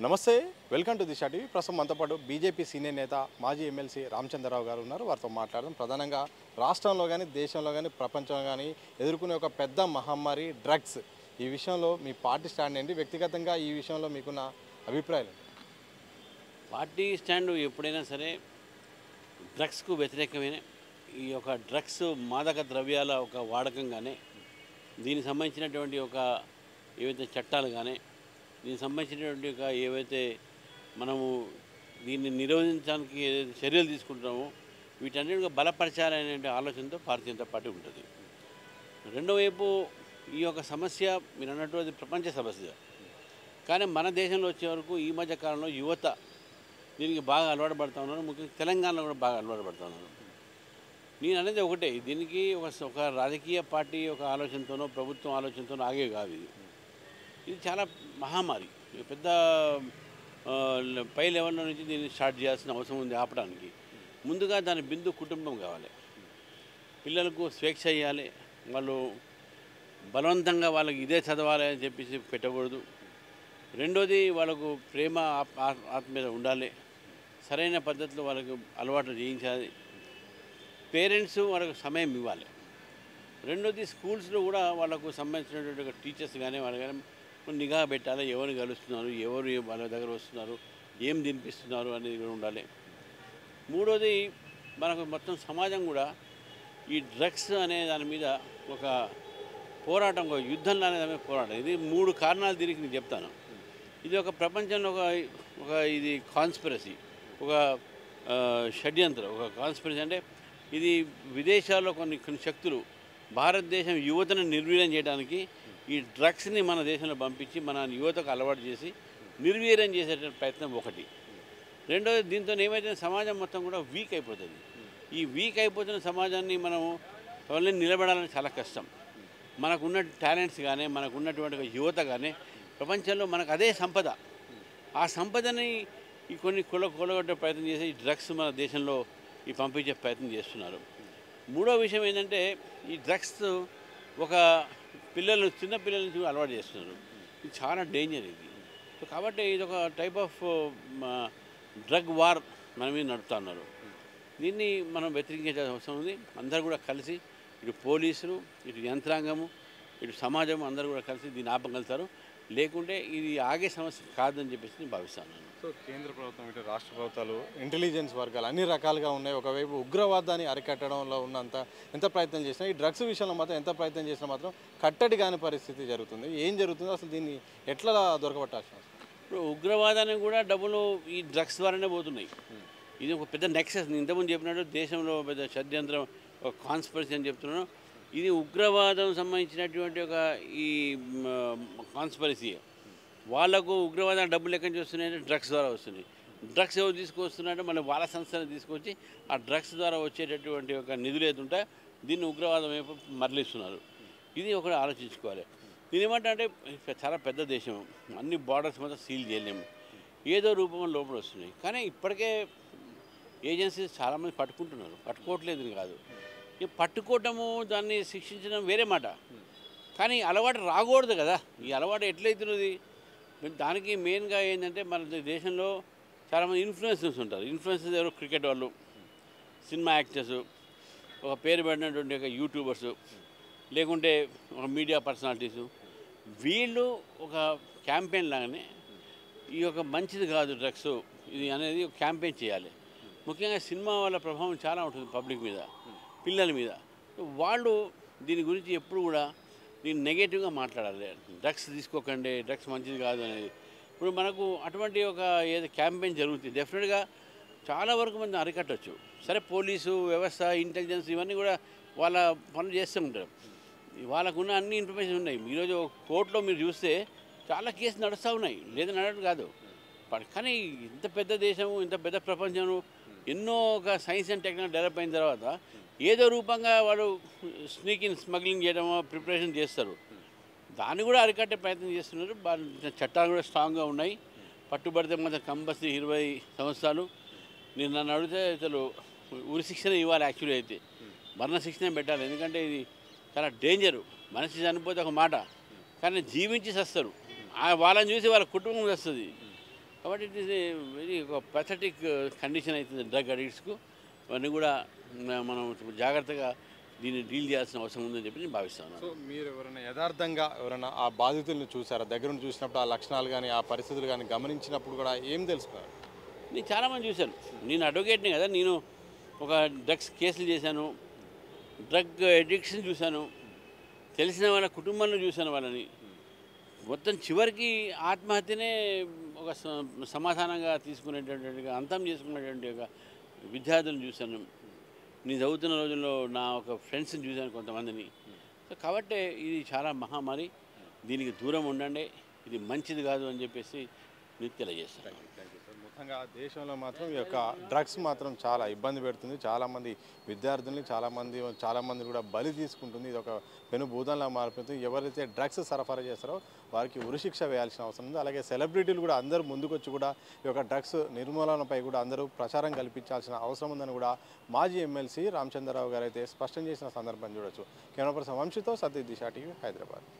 నమస్తే, welcome to Disha TV. ప్రస్తుతం మనతో పాటు బీజేపీ సీనియర్ నేత మాజీ ఎమ్మెల్సీ రామచంద్రరావు గారు ఉన్నారు. వారితో మాట్లాడదాం. ప్రధానంగా రాష్ట్రంలో కానీ దేశంలో కానీ ప్రపంచంలో కానీ ఎదుర్కొనే ఒక పెద్ద మహమ్మారి డ్రగ్స్. ఈ విషయంలో మీ పార్టీ స్టాండ్ ఏంటి? వ్యక్తిగతంగా ఈ విషయంలో మీకున్న అభిప్రాయాలు? పార్టీ స్టాండ్ ఎప్పుడైనా సరే డ్రగ్స్కు వ్యతిరేకమైన ఈ యొక్క డ్రగ్స్ మాదక ద్రవ్యాల ఒక వాడకంగానే దీనికి సంబంధించినటువంటి ఒక ఏవైతే చట్టాలు కానీ దీనికి సంబంధించినటువంటి ఒక ఏవైతే మనము దీన్ని నిరోధించడానికి ఏదైతే చర్యలు తీసుకుంటున్నామో వీటన్నిటిగా బలపరచాలనే ఆలోచనతో భారతీయ జనతా పార్టీ ఉంటుంది. రెండో వైపు ఈ యొక్క సమస్య మీరు అన్నట్టు అది ప్రపంచ సమస్య. కానీ మన దేశంలో వచ్చే వరకు ఈ మధ్య కాలంలో యువత దీనికి బాగా అలవాటు పడుతూ ఉన్నారు. ముఖ్యంగా తెలంగాణలో కూడా బాగా అలవాటు పడుతూ ఉన్నారు. నేను అనేది ఒకటే, దీనికి ఒక రాజకీయ పార్టీ ఒక ఆలోచనతోనో ప్రభుత్వం ఆలోచనతోనో ఆగే కాదు. ఇది చాలా మహమ్మారి, పెద్ద పై లెవెల్ నుంచి దీన్ని స్టార్ట్ చేయాల్సిన అవసరం ఉంది. ఆపడానికి ముందుగా దాని బిందు కుటుంబం కావాలి. పిల్లలకు స్వేచ్ఛ ఇవ్వాలి. వాళ్ళు బలవంతంగా వాళ్ళకి ఇదే చదవాలి అని చెప్పేసి పెట్టకూడదు. రెండోది వాళ్ళకు ప్రేమ ఆత్మీయత ఉండాలి. సరైన పద్ధతిలో వాళ్ళకు అలవాట్లు చేయించాలి. పేరెంట్స్ వాళ్ళకు సమయం ఇవ్వాలి. రెండోది స్కూల్స్లో కూడా వాళ్ళకు సంబంధించినటువంటి టీచర్స్ కానీ వాళ్ళు కానీ నిఘా పెట్టాలి. ఎవరిని కలుస్తున్నారు, ఎవరు వాళ్ళ దగ్గర వస్తున్నారు, ఏం తినిపిస్తున్నారు అనేది కూడా ఉండాలి. మూడోది మనకు మొత్తం సమాజం కూడా ఈ డ్రగ్స్ అనే దాని మీద ఒక పోరాటం, ఒక యుద్ధంలో అనే పోరాటం. ఇది 3 కారణాలు దీనికి నేను చెప్తాను. ఇది ఒక ప్రపంచంలో ఒక ఇది కాన్స్పిరసీ, ఒక షడ్యంత్రం, ఒక కాన్స్పిరసీ. అంటే ఇది విదేశాల్లో కొన్ని శక్తులు భారతదేశం యువతను నిర్వీర్యం చేయడానికి ఈ డ్రగ్స్ని మన దేశంలో పంపించి మన యువతకు అలవాటు చేసి నిర్వీర్యం చేసే ప్రయత్నం ఒకటి. రెండోది, దీంతో ఏమైతే సమాజం మొత్తం కూడా వీక్ అయిపోతుంది. ఈ వీక్ అయిపోతున్న సమాజాన్ని మనము వాళ్ళని నిలబడాలని చాలా కష్టం. మనకున్న టాలెంట్స్ కానీ మనకున్నటువంటి యువత కానీ ప్రపంచంలో మనకు అదే సంపద. ఆ సంపదని ఈ కొన్ని కొలగొట్టే ప్రయత్నం చేసి ఈ డ్రగ్స్ మన దేశంలో ఈ పంపించే ప్రయత్నం చేస్తున్నారు. మూడో విషయం ఏంటంటే ఈ డ్రగ్స్ ఒక చిన్న పిల్లల నుంచి అలవాటు చేస్తున్నారు. ఇది చాలా డేంజర్ ఇది. సో కాబట్టి ఇది ఒక టైప్ ఆఫ్ డ్రగ్ వార్ మన మీద నడుపుతున్నారు. దీన్ని మనం వ్యతిరేకించే అవసరం ఉంది. అందరూ కూడా కలిసి, ఇటు పోలీసులు, ఇటు యంత్రాంగము, ఇటు సమాజం అందరూ కూడా కలిసి దీన్ని ఆపగలుగుతారు. లేకుంటే ఇది ఆగే సమస్య కాదని చెప్పేసి నేను భావిస్తాను. సో కేంద్ర ప్రభుత్వం, ఇటు రాష్ట్ర ప్రభుత్వాలు, ఇంటెలిజెన్స్ వర్గాలు అన్ని రకాలుగా ఉన్నాయి. ఒకవైపు ఉగ్రవాదాన్ని అరికట్టడంలో ఉన్నంత ఎంత ప్రయత్నం చేసినా ఈ డ్రగ్స్ విషయంలో మాత్రం ఎంత ప్రయత్నం చేసినా మాత్రం కట్టడి కాని పరిస్థితి జరుగుతుంది. ఏం జరుగుతుందో అసలు దీన్ని ఎట్లా దొరకబట్టాల్సిన? ఇప్పుడు ఉగ్రవాదానికి కూడా డబ్బులు ఈ డ్రగ్స్ ద్వారానే పోతున్నాయి. ఇది ఒక పెద్ద నెక్సెస్. నేను ఇంతకుముందు చెప్పినట్టు దేశంలో పెద్ద షడ్యంత్రం, ఒక కాన్స్పిరసీ అని చెప్తున్నాను. ఇది ఉగ్రవాదం సంబంధించినటువంటి ఒక ఈ కాన్స్పిరసీ. వాళ్ళకు ఉగ్రవాదం డబ్బులు ఎక్కడి నుంచి వస్తున్నాయంటే డ్రగ్స్ ద్వారా వస్తున్నాయి. డ్రగ్స్ ఎవరు తీసుకొస్తున్నారంటే మళ్ళీ వాళ్ళ సంస్థను తీసుకొచ్చి ఆ డ్రగ్స్ ద్వారా వచ్చేటటువంటి ఒక నిధులు ఏదుంటే దీన్ని ఉగ్రవాదం వైపు మరలిస్తున్నారు. ఇది ఒకటి ఆలోచించుకోవాలి. దీని ఏమంటే చాలా పెద్ద దేశం, అన్ని బార్డర్స్ మొత్తం సీల్ చేయలేము. ఏదో రూపంలో లోపల వస్తున్నాయి. కానీ ఇప్పటికే ఏజెన్సీస్ చాలామంది పట్టుకోవట్లేదు కాదు. ఈ పట్టుకోవటము, దాన్ని శిక్షించడం వేరే మాట. కానీ అలవాటు రాకూడదు కదా. ఈ అలవాటు ఎట్లయితున్నది? దానికి మెయిన్గా ఏంటంటే మన దేశంలో చాలామంది ఇన్ఫ్లుయెన్సర్స్ ఉంటారు. ఇన్ఫ్లుయెన్సర్స్ ఎవరు? క్రికెట్ వాళ్ళు, సినిమా యాక్టర్స్, ఒక పేరు పడినటువంటి ఒక యూట్యూబర్సు, లేకుంటే ఒక మీడియా పర్సనాలిటీసు. వీళ్ళు ఒక క్యాంపెయిన్ లాగానే ఈ యొక్క మంచిది కాదు డ్రగ్స్ ఇది అనేది ఒక క్యాంపెయిన్ చేయాలి. ముఖ్యంగా సినిమా వాళ్ళ ప్రభావం చాలా ఉంటుంది పబ్లిక్ మీద, పిల్లల మీద. వాళ్ళు దీని గురించి ఎప్పుడు కూడా దీన్ని నెగటివ్గా మాట్లాడాలి. డ్రగ్స్ తీసుకోకండి, డ్రగ్స్ మంచిది కాదు అనేది. ఇప్పుడు మనకు అటువంటి ఒక ఏదో క్యాంపెయిన్ జరుగుతుంది. డెఫినెట్గా చాలా వరకు మనం అరికట్టవచ్చు. సరే, పోలీసు వ్యవస్థ, ఇంటెలిజెన్స్ ఇవన్నీ కూడా వాళ్ళ పనులు చేస్తూ ఉంటారు. వాళ్ళకున్న అన్ని ఇన్ఫర్మేషన్ ఉన్నాయి. ఈరోజు కోర్టులో మీరు చూస్తే చాలా కేసులు నడుస్తూ ఉన్నాయి, లేదని నడవడం కాదు. కానీ ఇంత పెద్ద దేశము, ఇంత పెద్ద ప్రపంచం, ఎన్నో ఒక సైన్స్ అండ్ టెక్నాలజీ డెవలప్ అయిన తర్వాత ఏదో రూపంగా వాళ్ళు స్మగ్లింగ్ చేయడమో ప్రిపరేషన్ చేస్తారు. దాన్ని కూడా అరికట్టే ప్రయత్నం చేస్తున్నారు. చట్టాలు కూడా స్ట్రాంగ్గా ఉన్నాయి. పట్టుబడితే మాత్రం కంపల్సరీ 20 సంవత్సరాలు. నేను నన్ను అడిగితే అసలు ఉరి శిక్షణ ఇవ్వాలి. యాక్చువల్లీ అయితే మరణ శిక్షణ పెట్టాలి. ఎందుకంటే ఇది చాలా డేంజరు. మనిషి చనిపోతే ఒక మాట, కానీ జీవించి చస్తారు. వాళ్ళని చూసి వాళ్ళ కుటుంబం వస్తుంది. కాబట్టి ఇట్ ఈస్ ఏ వెరీ ఒక పెథటిక్ కండిషన్ అవుతుంది డ్రగ్ అడిక్ట్స్కు. అవన్నీ కూడా మనం జాగ్రత్తగా దీన్ని డీల్ చేయాల్సిన అవసరం ఉందని చెప్పి నేను భావిస్తాను. సో మీరు ఎవరైనా యథార్థంగా ఎవరైనా ఆ బాధితులను చూసారా? దగ్గర నుండి చూసినప్పుడు ఆ లక్షణాలు కానీ ఆ పరిస్థితులు కానీ గమనించినప్పుడు కూడా ఏం తెలుసుకున్నారు? నేను చాలామంది చూశాను. నేను అడ్వకేట్ని కదా, నేను ఒక డ్రగ్స్ కేసులు చేశాను, డ్రగ్ అడిక్షన్ చూశాను, తెలిసిన వాళ్ళ కుటుంబంలో చూశాను వాళ్ళని. మొత్తం చివరికి ఆత్మహత్యనే ఒక సమాధానంగా తీసుకునేటటువంటి అంతం చేసుకునేటువంటి ఒక విద్యార్థులను చూశాను. నేను చదువుతున్న రోజుల్లో నా ఒక ఫ్రెండ్స్ని చూశాను కొంతమందిని. సో కాబట్టి ఇది చాలా మహమ్మారి, దీనికి దూరం ఉండండి, ఇది మంచిది కాదు అని చెప్పేసి నేను తెలియజేస్తాను. మొత్తంగా దేశంలో మాత్రం ఈ యొక్క డ్రగ్స్ మాత్రం చాలా ఇబ్బంది పెడుతుంది. చాలామంది విద్యార్థుల్ని చాలామంది కూడా బలి తీసుకుంటుంది. ఇది ఒక పెనుభూతంలా మారిపోతుంది. ఎవరైతే డ్రగ్స్ సరఫరా చేస్తారో వారికి ఉరిశిక్ష వేయాల్సిన అవసరం ఉంది. అలాగే సెలబ్రిటీలు కూడా అందరూ ముందుకొచ్చి కూడా ఈ యొక్క డ్రగ్స్ నిర్మూలనపై కూడా అందరూ ప్రచారం కల్పించాల్సిన అవసరం ఉందని కూడా మాజీ ఎమ్మెల్సీ రామచంద్రరావు గారు అయితే స్పష్టం చేసిన సందర్భం చూడొచ్చు. కెమెరా పర్సన్ వంశీతో సతీష్ దిశ టీవీ, హైదరాబాద్.